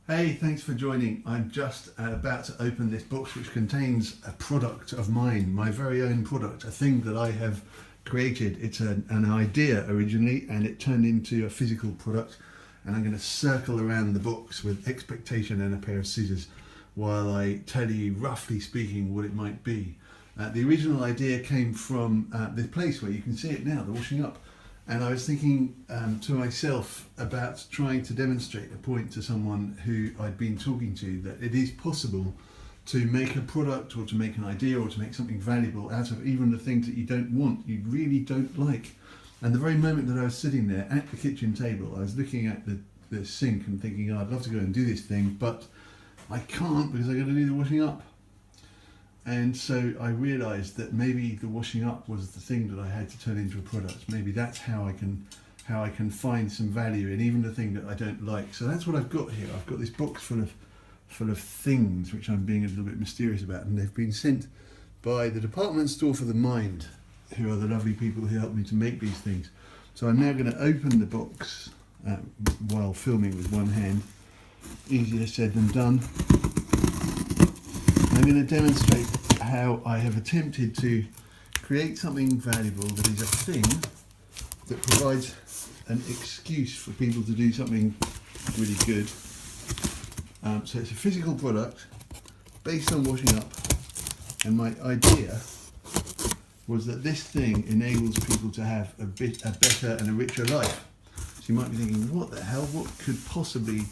Hey, thanks for joining. I'm just about to open this box which contains a product of mine, my very own product, a thing that I have created. It's an idea originally and it turned into a physical product, and I'm going to circle around the box with expectation and a pair of scissors while I tell you, roughly speaking, what it might be. The original idea came from this place where you can see it now, the washing up. And I was thinking to myself about trying to demonstrate a point to someone who I'd been talking to, that it is possible to make a product or to make an idea or to make something valuable out of even the things that you don't want, you really don't like. And the very moment that I was sitting there at the kitchen table, I was looking at the sink and thinking, oh, I'd love to go and do this thing, but I can't because I've got to do the washing up. And so I realised that maybe the washing up was the thing that I had to turn into a product. Maybe that's how I can find some value in even the thing that I don't like. So that's what I've got here. I've got this box full of things which I'm being a little bit mysterious about, and they've been sent by the Department Store for the Mind, who are the lovely people who helped me to make these things. So I'm now going to open the box while filming with one hand. Easier said than done. I'm going to demonstrate how I have attempted to create something valuable that is a thing that provides an excuse for people to do something really good. So it's a physical product based on washing up, and my idea was that this thing enables people to have a better and a richer life. So you might be thinking, what the hell, what could possibly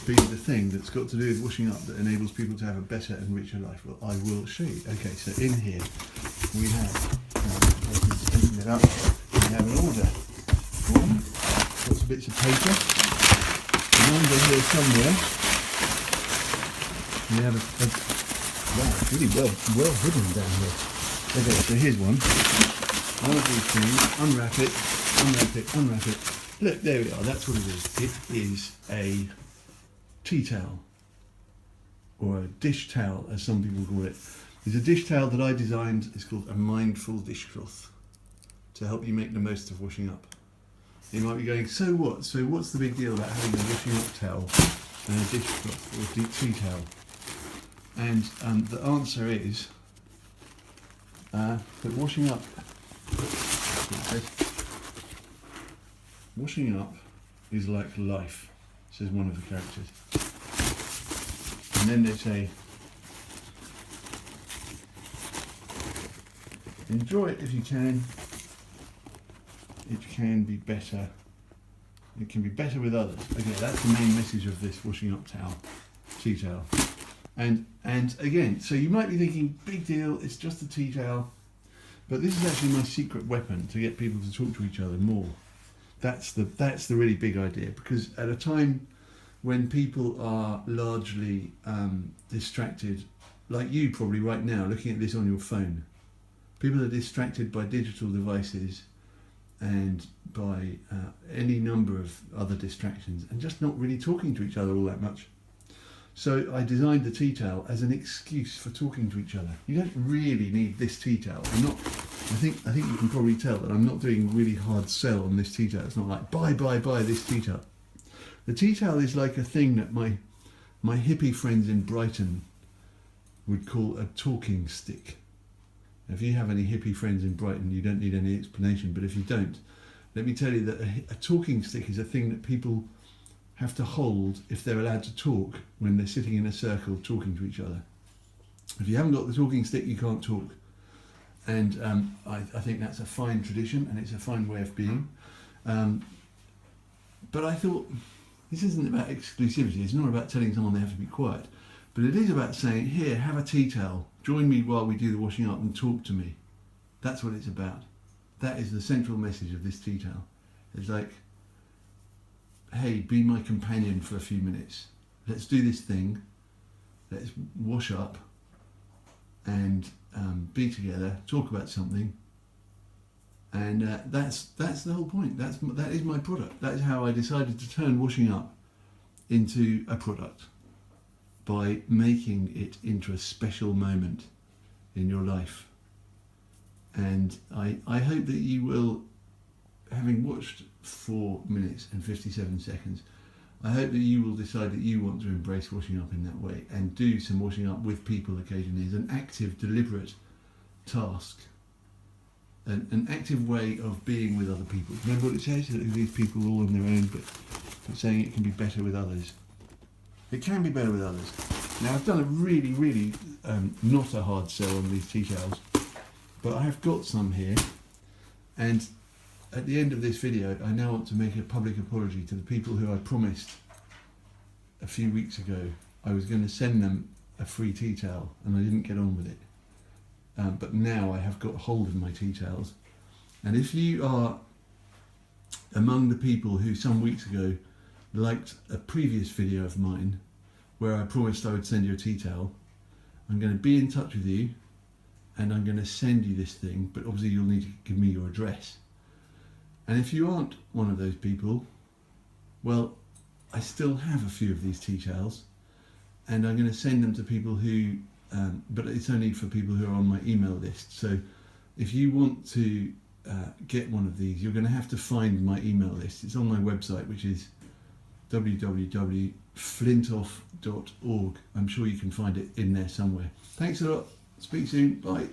be the thing that's got to do with washing up that enables people to have a better and richer life? Well, I will show you. Okay, so in here we have, open it up, we have an order form, lots of bits of paper, and under here somewhere we have wow, it's really well hidden down here. Okay, so here's one of these things, unwrap it, unwrap it. Look, there we are, that's what it is. It is a tea towel, or a dish towel as some people call it. It's a dish towel that I designed. It's called a mindful dishcloth, to help you make the most of washing up. You might be going, so what? So what's the big deal about having a washing up towel and a dishcloth or a tea towel? And the answer is that washing up is like life, says one of the characters. And then they say, enjoy it if you can. It can be better. It can be better with others. Okay, that's the main message of this washing up towel, tea towel. And again, so you might be thinking, big deal, it's just a tea towel. But this is actually my secret weapon to get people to talk to each other more. That's the really big idea, because at a time when people are largely distracted, like you probably right now, looking at this on your phone, people are distracted by digital devices and by any number of other distractions, and just not really talking to each other all that much. So I designed the tea towel as an excuse for talking to each other. You don't really need this tea towel. I think you can probably tell that I'm not doing really hard sell on this tea towel. It's not like buy this tea towel. The tea towel is like a thing that my hippie friends in Brighton would call a talking stick. If you have any hippie friends in Brighton, you don't need any explanation, but if you don't, let me tell you that a talking stick is a thing that people have to hold if they're allowed to talk when they're sitting in a circle talking to each other. If you haven't got the talking stick, you can't talk. And I think that's a fine tradition, and it's a fine way of being. But I thought, this isn't about exclusivity. It's not about telling someone they have to be quiet. But it is about saying, here, have a tea towel. Join me while we do the washing up and talk to me. That's what it's about. That is the central message of this tea towel. It's like, hey, be my companion for a few minutes. Let's do this thing. Let's wash up and be together, talk about something. And that's the whole point. That is my product. That is how I decided to turn washing up into a product, by making it into a special moment in your life. And I hope that you will, having watched 4 minutes and 57 seconds, I hope that you will decide that you want to embrace washing up in that way and do some washing up with people occasionally as an active, deliberate task. An active way of being with other people. Remember what it says? That these people all on their own, but saying it can be better with others. It can be better with others. Now I've done a really not a hard sell on these tea towels, but I have got some here, and at the end of this video I now want to make a public apology to the people who I promised a few weeks ago I was going to send them a free tea towel, and I didn't get on with it. But now I have got hold of my tea towels, and if you are among the people who some weeks ago liked a previous video of mine where I promised I would send you a tea towel, I'm going to be in touch with you and I'm going to send you this thing, but obviously you'll need to give me your address. And if you aren't one of those people, well, I still have a few of these tea towels, and I'm going to send them to people who but it's only for people who are on my email list. So if you want to get one of these, you're going to have to find my email list. It's on my website, which is www.flintoff.org. I'm sure you can find it in there somewhere. Thanks a lot. Speak soon. Bye.